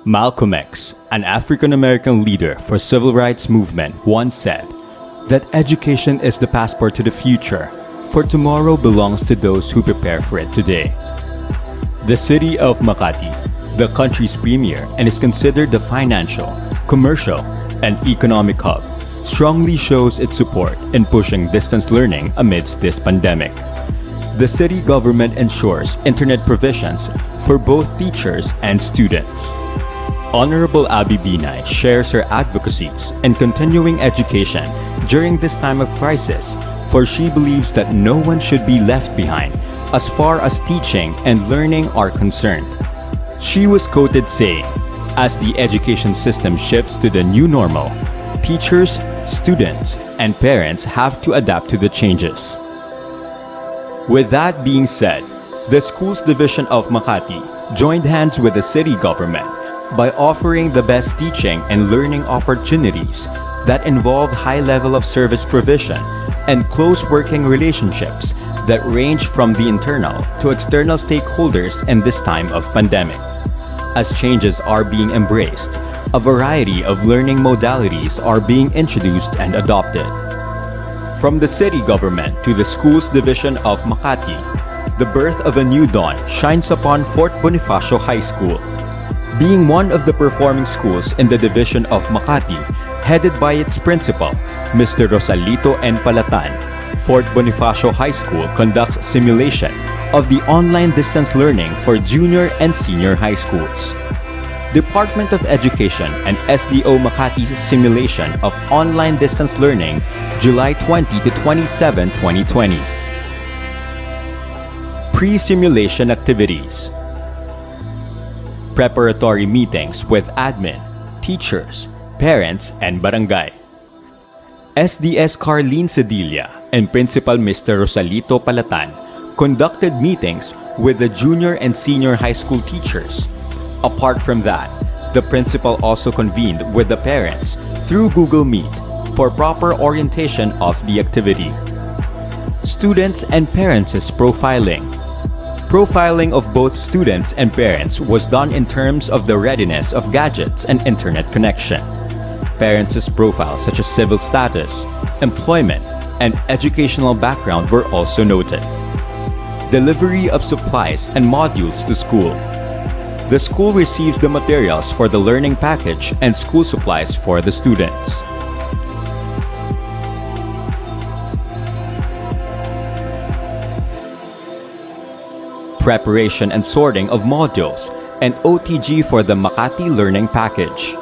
Malcolm X, an African-American leader for civil rights movement, once said that education is the passport to the future, for tomorrow belongs to those who prepare for it today. The city of Makati, the country's premier and is considered the financial, commercial, and economic hub, strongly shows its support in pushing distance learning amidst this pandemic. The city government ensures internet provisions for both teachers and students. Honorable Abby Binay shares her advocacies in continuing education during this time of crisis, for she believes that no one should be left behind as far as teaching and learning are concerned. She was quoted saying, "As the education system shifts to the new normal, teachers, students, and parents have to adapt to the changes." With that being said, the Schools Division of Makati joined hands with the city government by offering the best teaching and learning opportunities that involve high level of service provision and close working relationships that range from the internal to external stakeholders in this time of pandemic. As changes are being embraced, a variety of learning modalities are being introduced and adopted. From the city government to the Schools Division of Makati, the birth of a new dawn shines upon Fort Bonifacio High School. Being one of the performing schools in the division of Makati, headed by its principal, Mr. Rosalito N. Palatan, Fort Bonifacio High School conducts simulation of the online distance learning for junior and senior high schools. Department of Education and SDO Makati's simulation of online distance learning, July 20 to 27, 2020. Pre-simulation activities. Preparatory meetings with admin, teachers, parents, and barangay. SDS Carlene Cedilla and Principal Mr. Rosalito Palatan conducted meetings with the junior and senior high school teachers. Apart from that, the principal also convened with the parents through Google Meet for proper orientation of the activity. Students and parents' profiling. Profiling of both students and parents was done in terms of the readiness of gadgets and internet connection. Parents' profiles such as civil status, employment, and educational background were also noted. Delivery of supplies and modules to school. The school receives the materials for the learning package and school supplies for the students. Preparation and sorting of modules and OTG for the Makati Learning Package.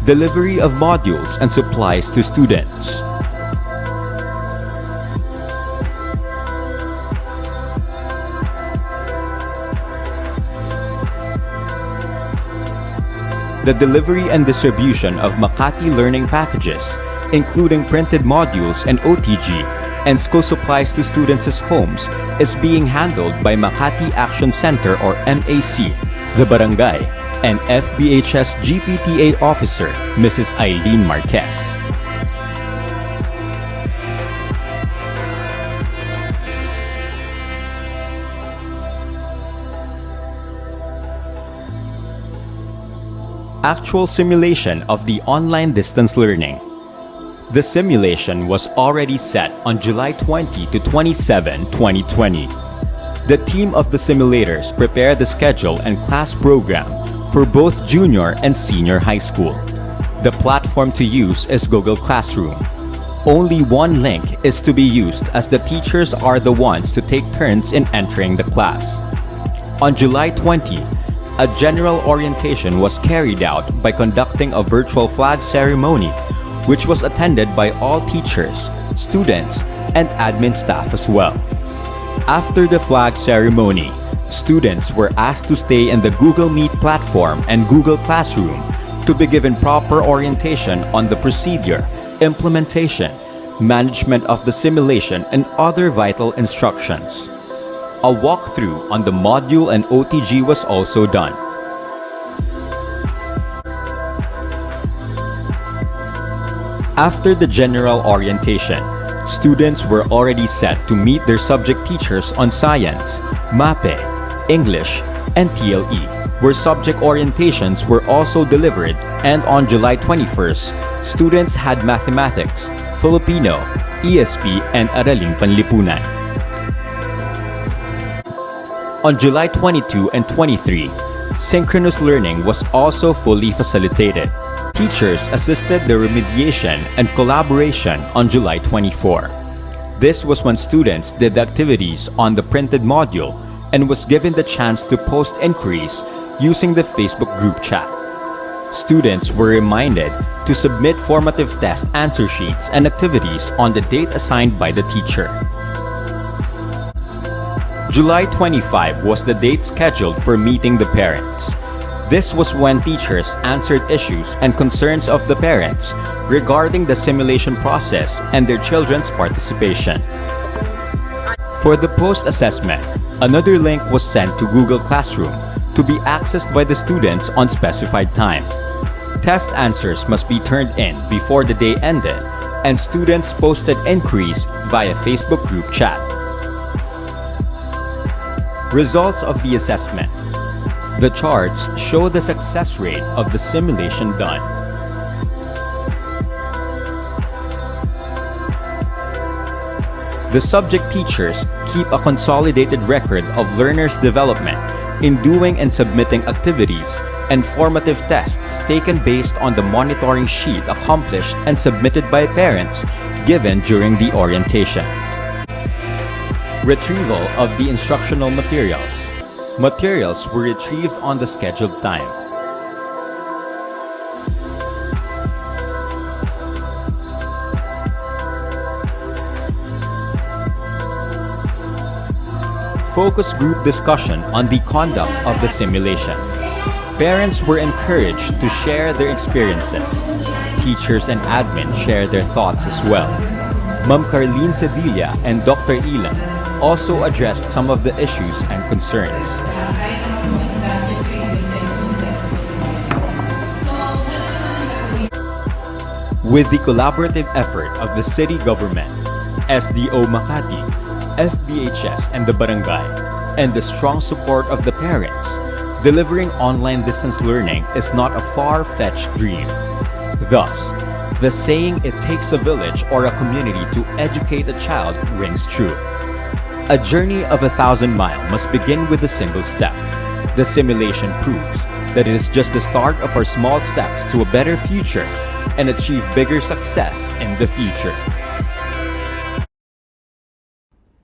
Delivery of modules and supplies to students. The delivery and distribution of Makati Learning Packages, including printed modules and OTG, and school supplies to students' homes, is being handled by Makati Action Center or MAC, the barangay, and Fbhs GPTA officer, Mrs. Eileen Marquez. Actual simulation of the online distance learning. The simulation was already set on July 20 to 27, 2020. The team of the simulators prepared the schedule and class program for both junior and senior high school. The platform to use is Google Classroom. Only one link is to be used as the teachers are the ones to take turns in entering the class. On July 20, a general orientation was carried out by conducting a virtual flag ceremony, which was attended by all teachers, students, and admin staff as well. After the flag ceremony, students were asked to stay in the Google Meet platform and Google Classroom to be given proper orientation on the procedure, implementation, management of the simulation, and other vital instructions. A walkthrough on the module and OTG was also done. After the general orientation, students were already set to meet their subject teachers on science, MAPE, English, and TLE, where subject orientations were also delivered, and on July 21st, students had mathematics, Filipino, ESP, and Araling Panlipunan. On July 22 and 23, synchronous learning was also fully facilitated. Teachers assisted the remediation and collaboration on July 24. This was when students did the activities on the printed module and was given the chance to post inquiries using the Facebook group chat. Students were reminded to submit formative test answer sheets and activities on the date assigned by the teacher. July 25 was the date scheduled for meeting the parents. This was when teachers answered issues and concerns of the parents regarding the simulation process and their children's participation. For the post-assessment, another link was sent to Google Classroom to be accessed by the students on specified time. Test answers must be turned in before the day ended, and students posted inquiries via Facebook group chat. Results of the assessment. The charts show the success rate of the simulation done. The subject teachers keep a consolidated record of learners' development in doing and submitting activities and formative tests taken based on the monitoring sheet accomplished and submitted by parents given during the orientation. Retrieval of the instructional materials. Materials were retrieved on the scheduled time. Focus group discussion on the conduct of the simulation. Parents were encouraged to share their experiences. Teachers and admin shared their thoughts as well. Ma'am Carlene Cedilla and Dr. Ilan also addressed some of the issues and concerns. With the collaborative effort of the city government, SDO Makati, Fbhs and the barangay, and the strong support of the parents, delivering online distance learning is not a far-fetched dream. Thus, the saying "it takes a village or a community to educate a child" rings true. A journey of 1,000 miles must begin with a single step. The simulation proves that it is just the start of our small steps to a better future and achieve bigger success in the future.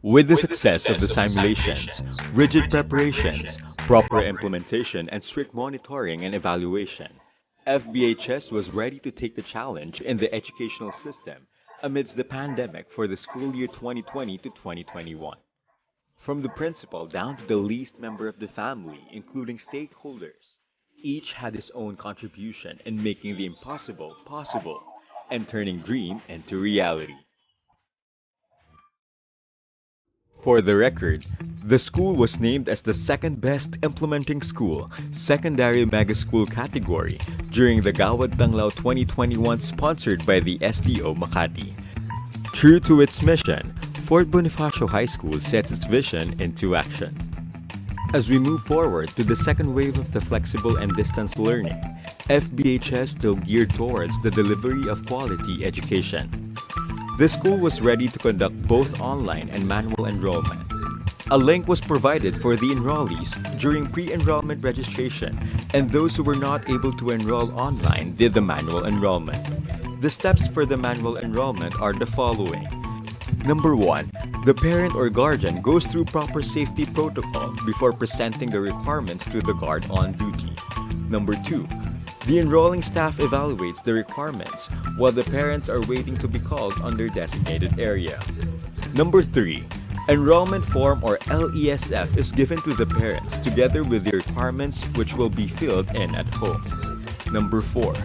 With the success of the simulations, rigid preparations, proper implementation, and strict monitoring and evaluation, FBHS was ready to take the challenge in the educational system amidst the pandemic for the school year 2020 to 2021. From the principal down to the least member of the family, including stakeholders, each had his own contribution in making the impossible possible and turning dream into reality. For the record, the school was named as the second best implementing school, secondary mega school category during the Gawad Tanglaw 2021 sponsored by the SDO Makati. True to its mission, Fort Bonifacio High School sets its vision into action. As we move forward to the second wave of the flexible and distance learning, FBHS still geared towards the delivery of quality education. The school was ready to conduct both online and manual enrollment. A link was provided for the enrollees during pre-enrollment registration, and those who were not able to enroll online did the manual enrollment. The steps for the manual enrollment are the following. Number 1. The parent or guardian goes through proper safety protocol before presenting the requirements to the guard on duty. Number 2. The enrolling staff evaluates the requirements while the parents are waiting to be called on their designated area. Number 3. Enrollment form or LESF is given to the parents together with the requirements which will be filled in at home. Number 4.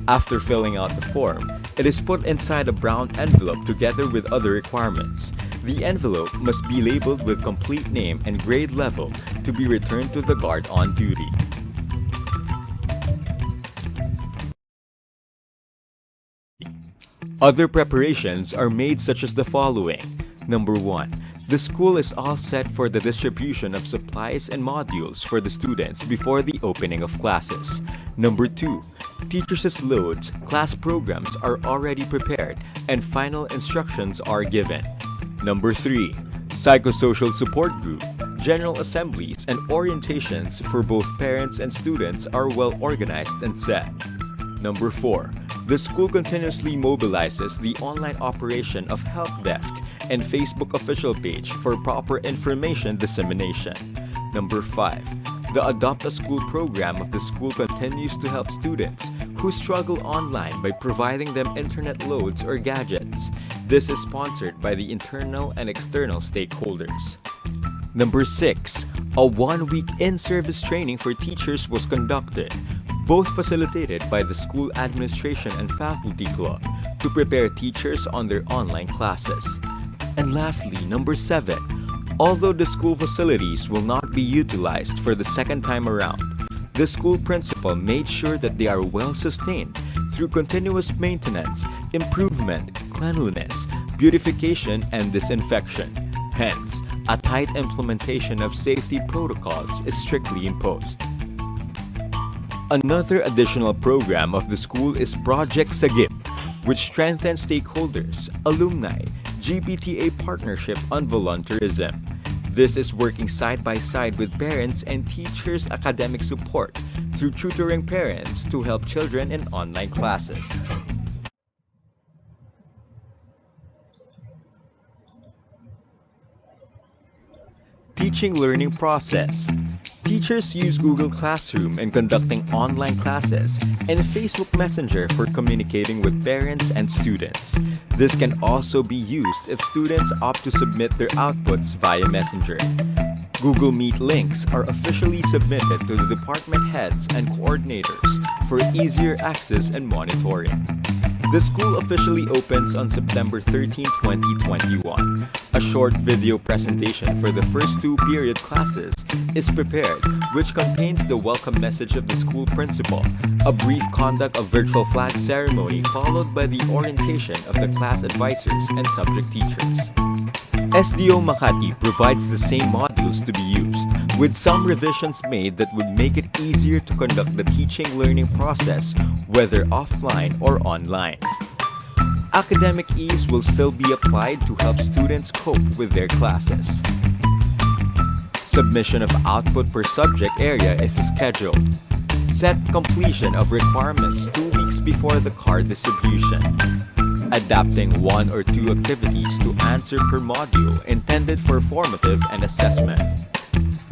After filling out the form, it is put inside a brown envelope together with other requirements. The envelope must be labeled with complete name and grade level to be returned to the guard on duty. Other preparations are made such as the following. Number 1. The school is all set for the distribution of supplies and modules for the students before the opening of classes. Number 2. Teachers' loads, class programs are already prepared and final instructions are given. Number 3. Psychosocial support group, general assemblies, and orientations for both parents and students are well organized and set. Number 4. The school continuously mobilizes the online operation of Help Desk and Facebook official page for proper information dissemination. Number 5. The Adopt a School program of the school continues to help students who struggle online by providing them internet loads or gadgets. This is sponsored by the internal and external stakeholders. Number 6. A one-week in-service training for teachers was conducted, both facilitated by the school administration and faculty club to prepare teachers on their online classes. And lastly, number 7. Although the school facilities will not be utilized for the second time around, the school principal made sure that they are well sustained through continuous maintenance, improvement, cleanliness, beautification, and disinfection. Hence, a tight implementation of safety protocols is strictly imposed. Another additional program of the school is Project Sagip, which strengthens stakeholders, alumni, GPTA partnership on volunteerism. This is working side by side with parents and teachers' academic support through tutoring parents to help children in online classes. Teaching learning process. Teachers use Google Classroom in conducting online classes and Facebook Messenger for communicating with parents and students. This can also be used if students opt to submit their outputs via Messenger. Google Meet links are officially submitted to the department heads and coordinators for easier access and monitoring. The school officially opens on September 13, 2021. A short video presentation for the first 2 period classes is prepared, which contains the welcome message of the school principal, a brief conduct of virtual flag ceremony followed by the orientation of the class advisors and subject teachers. SDO Makati provides the same modules to be used, with some revisions made that would make it easier to conduct the teaching-learning process, whether offline or online. Academic ease will still be applied to help students cope with their classes. Submission of output per subject area is scheduled. Set completion of requirements 2 weeks before the card distribution. Adapting 1 or 2 activities to answer per module intended for formative and assessment.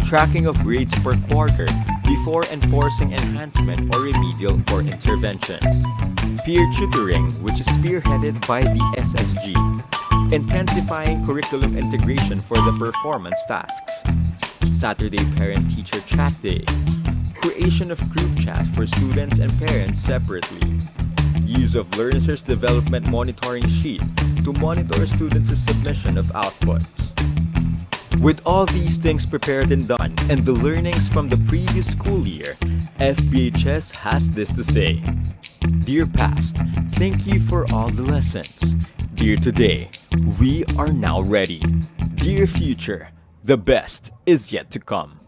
Tracking of grades per quarter before enforcing enhancement or remedial or intervention. Peer tutoring, which is spearheaded by the SSG. Intensifying curriculum integration for the performance tasks. Saturday Parent-Teacher Chat Day. Creation of group chat for students and parents separately. Use of Learner's Development Monitoring Sheet to monitor students' submission of outputs. With all these things prepared and done, and the learnings from the previous school year, Fbhs has this to say. Dear past, thank you for all the lessons. Dear today, we are now ready. Dear future, the best is yet to come.